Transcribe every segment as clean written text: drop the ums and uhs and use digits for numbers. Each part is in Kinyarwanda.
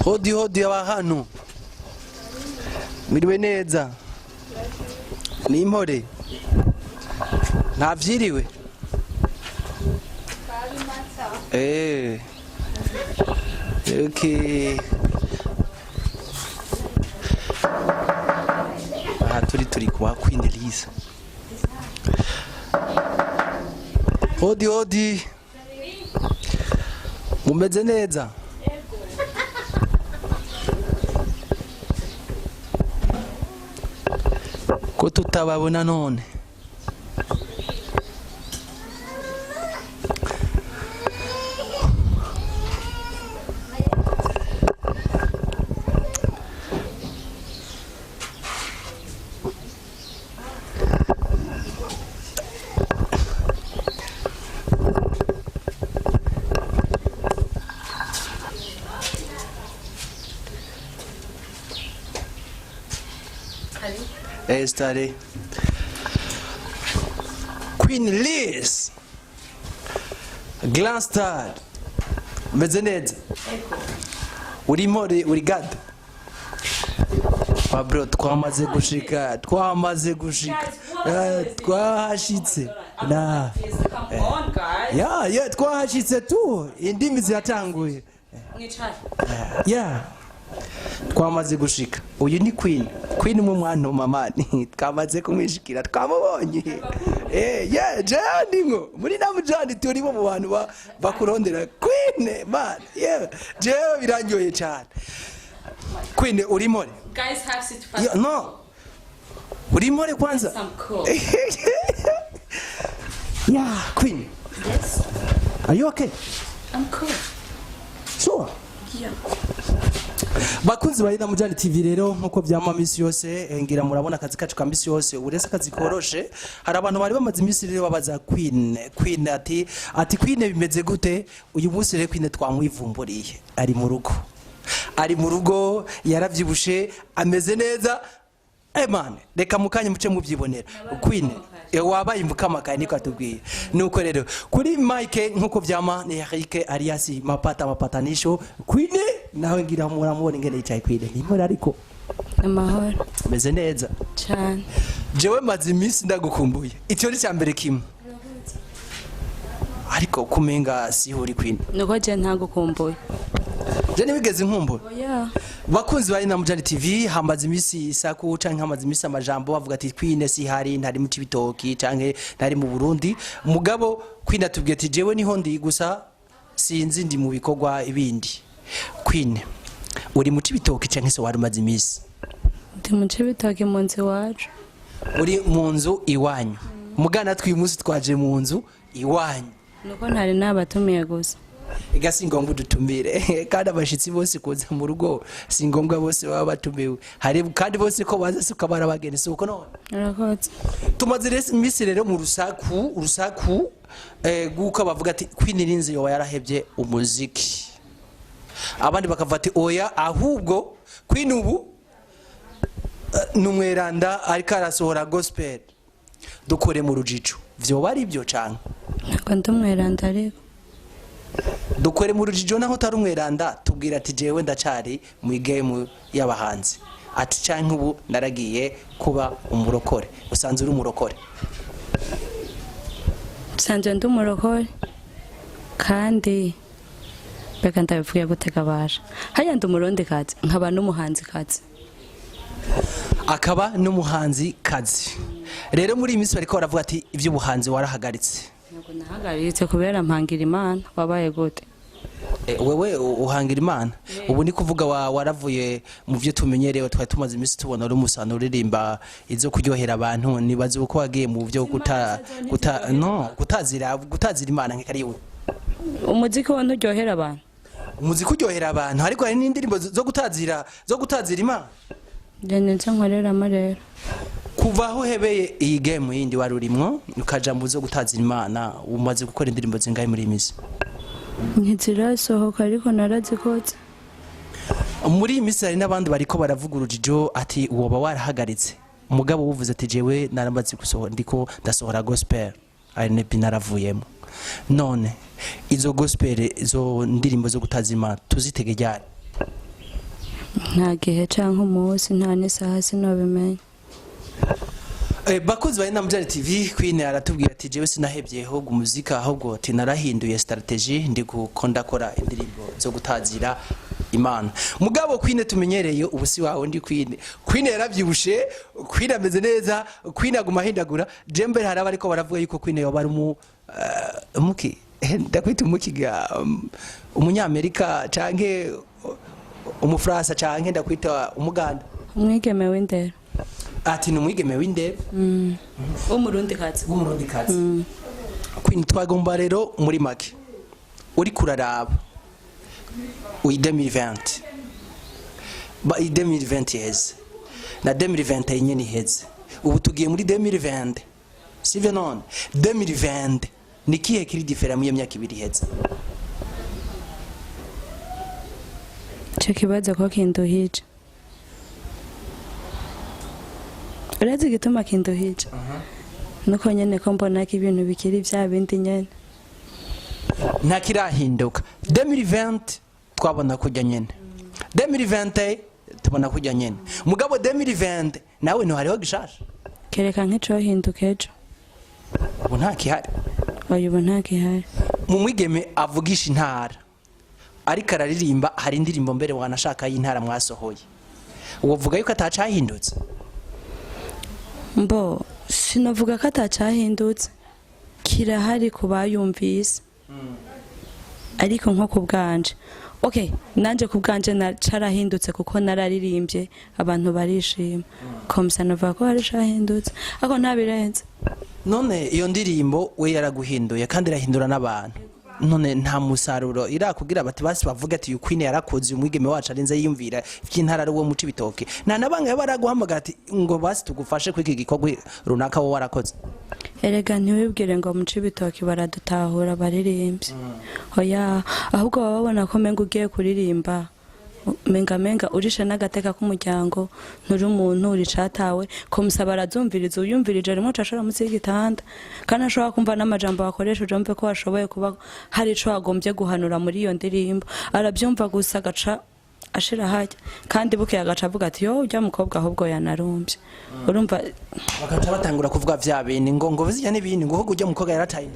hodi aba hano miriwe neza ni impore ntavyiriwe okay turi kwa Queen Elise hodi mumeze neza ko tutababona none Estare Queen Elise Grand Star Mezened uri gad Pablo twamaze gushika twahashitse na twahashitse tu indimi ziratanguye twamaze gushika uyu ni Queen mu mwana mamani twamaze kumwishikira twamubonye ndingo muri namujandi turi bo mu bantu bakurondera Queen man jewe biranyoye cyane Queen urimo guys have sit fast no urimo kwanza cool. Queen yes are you okay I'm cool sure bakunzi bari na Mujani TV rero nkuko byama misi yose ngira murabona akazi kacu ka misi yose urese akazi koroshe hari abantu bari bamaze imisi rero babaza Queen ati Queen bimeze gute uyu munsi rero Queen twamwivumburiye ari mu rugo yaravyibushe ameze neza man reka mukanye muce mubyibonera Queen wabaye imbukamakaye niko atubwiye nuko rero kuri Mike nkuko byama ni Eric alias mapatanisho Queen nawe ngira muramubona ingene yicaye Queen nimora ariko amahoro meze neza cyane jewe maze imisi ndagukumbuye icyo ni cyambere kimwe ariko kumenga si uri Queen nuko je ntagukumbuye je nibigeze inkumbura bakunzi bari na Mujani TV hambaza imisi isaku canke hamaze imisi amajambo bavuga ati Queen si hari ntari mu Cibitoki canke ntari mu Burundi mugabo Queen atubwiye ati jewe niho ndi gusa sinzi ndi mu bikorwa ibindi Queen uri mu Cibitoki canke se wari maze imisi ndi mu Cibitoki mu nzu wacu uri mu nzu iwanyu mugana twimusi twaje mu nzu iwanyu nuko ntari nabatumiye gusa igasi ngombwa dutumire kandi abashitsi bose kuza mu rugo singombwa bose baba batumiwe hari kandi bose ko baza suka barabagene suko none urakoze tumaze imisi rero mu rusaku guko bavuga ati Queen Elise yo yarahebye umuziki abandi bakavuga ati oya ahubwo Queen ubu numweranda ariko arasohora gospel dukore mu rujijo vyo bari byo canke nako ndumweranda ariko dukore mu rujijo naho tarumweranda tubwira ati jewe ndacari mu game y'abahanzi ati canke ubu naragiye kuba umurokore usanze uri umurokore sanze ndumurokore kandi beka ndabivuye gutega baje haya ndumuronde kazi nkaba n'umuhanzi kazi akaba n'umuhanzi kazi rero muri imisi bariko baravuga ati ivy'ubuhanzi warahagaritse nako nahagaritse kubera mpangira Imana wabaye gute wewe uhangira Imana ubu ni kuvuga waravuye mu byo tumenyerewe twari tumaze imisi tubona uri umusano uririmba izo kuryohera abantu nibaze uko wagiye mu byo gutazira Imana nk'ikariwe umuziki wo nturyohera abantu umuziki uryohera abantu ariko hari n'indirimbo zo gutazira Imana ndenze nkoreramo rero kuva aho hebeye iyi game yindi wari urimwo ukaja mu zo gutazira Imana umaze gukora indirimbo zingahe muri imisi ntizirasohoka ariko narazikotse muri imisi hari n'abandi bariko baravuga urujijo ati woba warahagaritse umugabo wuvuze ati jewe naramaze gusohora ndiko ndasohora gospel ari nebi naravuyemo none izo gospel izo ndirimbo zo gutazima tuzitege ryari nta gihe canke umunsi nta n'isaha sinobimenya. Bakozi ba Namjari TV Queen aratubwira ati jewe sinahebye ahubwo umuzika ahubwo ati narahinduye strategy ndi gukonda kora indirimbo zo gutazira Imana. Mugabo Queen tumenyereye ubusi wawe ndi Queen yaravyibushe, Queen ameze neza, Queen aguma hindagura. Jembe haraba ariko baravuga yuko Queen yoba ari umuki ndakwita umukiga umunyamerika canke umufrasa canke ndakwita umuganda. Umwigeme w'indero. Ati numwigeme w'indero. Umurundi kazi. Queen twagomba rero muri make uri kuraraba 2020 ba 2020 heze na 2021 nyene heze ubu tugiye muri 2020 sivyo none 2020 nikihe kiri different mu myaka ibiri heze cyo kibaza ko kinduhije urazi gituma kinduhije nuko nyene ko mbona ko ibintu bikiri vya bindi nyene nta kirahinduka 2020 twabona kujya nyene 2020 tubona kujya nyene mugabo 2020 nawe no hariho gishasha kereka nk'ico hinduka ejo ubu nta kihari ubu nta kihari mu mwigeme avugisha intara ariko araririmba hari indirimbo mbere wanashaka y'intara mwasohoye uvuga yuko atacahindutse mbo sinavuga ko atacahindutse kirahari kubayumvise ariko nko kubganje okay nanje kubganje nacarahindutse kuko nararirimbye abantu barishima komsa nova ko hari shahindutse ako ntabirenze none iyo ndirimbo we yaraguhinduye kandi irahindura n'abantu none nta musaruro irakugira bati basi bavuga ati Queen yarakoze umwigeme wacu arinze yiyumvira ivy'intara ari wo muci bitoke nta nabanga baraguhamagara ati ngo basi tugufashe kwiki gikogwe runaka wo warakoze erega ntiwibwire ngo muci bitoke baradutahura baririmbye oya ahubwo babona ko menga ugiye kuririmba menga urisha n'agateka k'umuryango nturi umuntu uricatawe komsa barazumviriza uyumvirije rimwe cashora munsi y'igitanda kandi ashobora kumva n'amajambo bakoresha ujombe ko washoboye kuba hari ico wagombye guhanura muri iyo ndirimbo arabyumva gusa gaca ashira hajya kandi buke agaca avuga ati yo ujya mukobwa ahubwo yanarumbye urumva bakaca batangura kuvuga vya bene ngo bizya n'ibindi ngo ujya mukobwa yarataye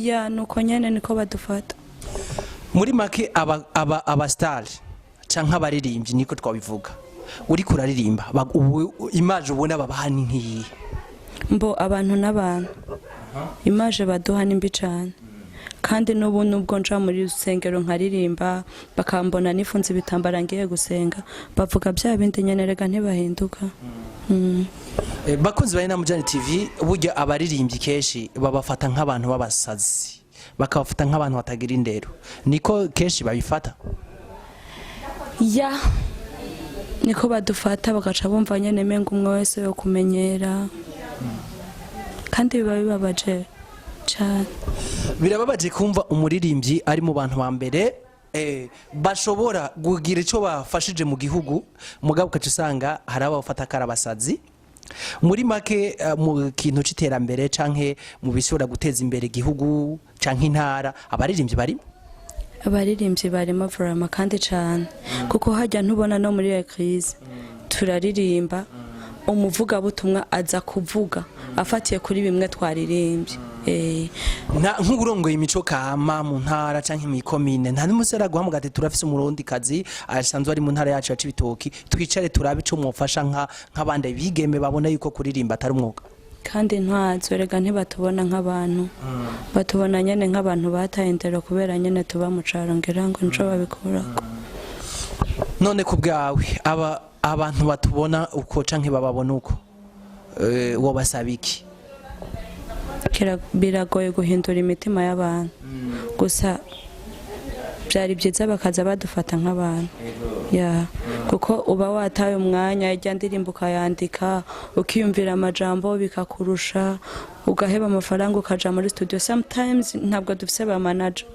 ya nuko nyene niko badufata muri make aba star canke abaririmbyi niko twabivuga uri kuraririmba image ubona babahani nkiyi mbo abantu n'abantu image baduha nimbi cyane kandi n'ubu nubwo nja muri rusengero nkaririmba bakambona nifunze ibitambara ngiye gusenga bavuga bya bindi nyene rega ntibahinduka bakunzi ba Namjari TV burya abaririmbyi keshi babafata nk'abantu babasazi bakabafata nk'abantu batagira indero niko keshi babifata ya niko badufata bagaca bumva nyene menga umwe wese yo kumenyera kandi biba bibabaje cyane birababaje kumva umuririmbyi ari mu bantu ba mbere bashobora kugira ico bafashije mu gihugu mugabo kacu usanga hari abafata karabasazi muri make mu kintu c'iterambere canke mu bishobora guteza imbere igihugu canke intara abaririmbyi barimo abaririmbyi barimo vrama kandi cyane kuko hajya ntubona no muri crise turaririmba umuvuga butumwa aza kuvuga afatiye kuri bimwe twaririmbye nk'uburongoye imico kama mu ntara canke mu komine nta n'umusera guhamagara ati turafise umurundi kazi asanzwe ari mu ntara yacu ya Cibitoki twicare turabe ico mwofasha nk'abandi bigeme babona yuko kuririmba atari umwuga kandi ntwazo rega ntibatubona nk'abantu batubona nyene nk'abantu bataye indero kubera nyene tuba mu caro ngira ngo nco babikurako none ku bwawe abantu batubona uko canke bababona uko wo basabiki biragoye guhindura imitima y'abantu gusa byari byiza bakaza badufata nk'abantu kuko uba wataye umwanya ijya ndirimbo ukayandika ukiyumvira amajambo bikakurusha ugaheba amafaranga ukaja muri studio sometimes ntabwo dufise ba manager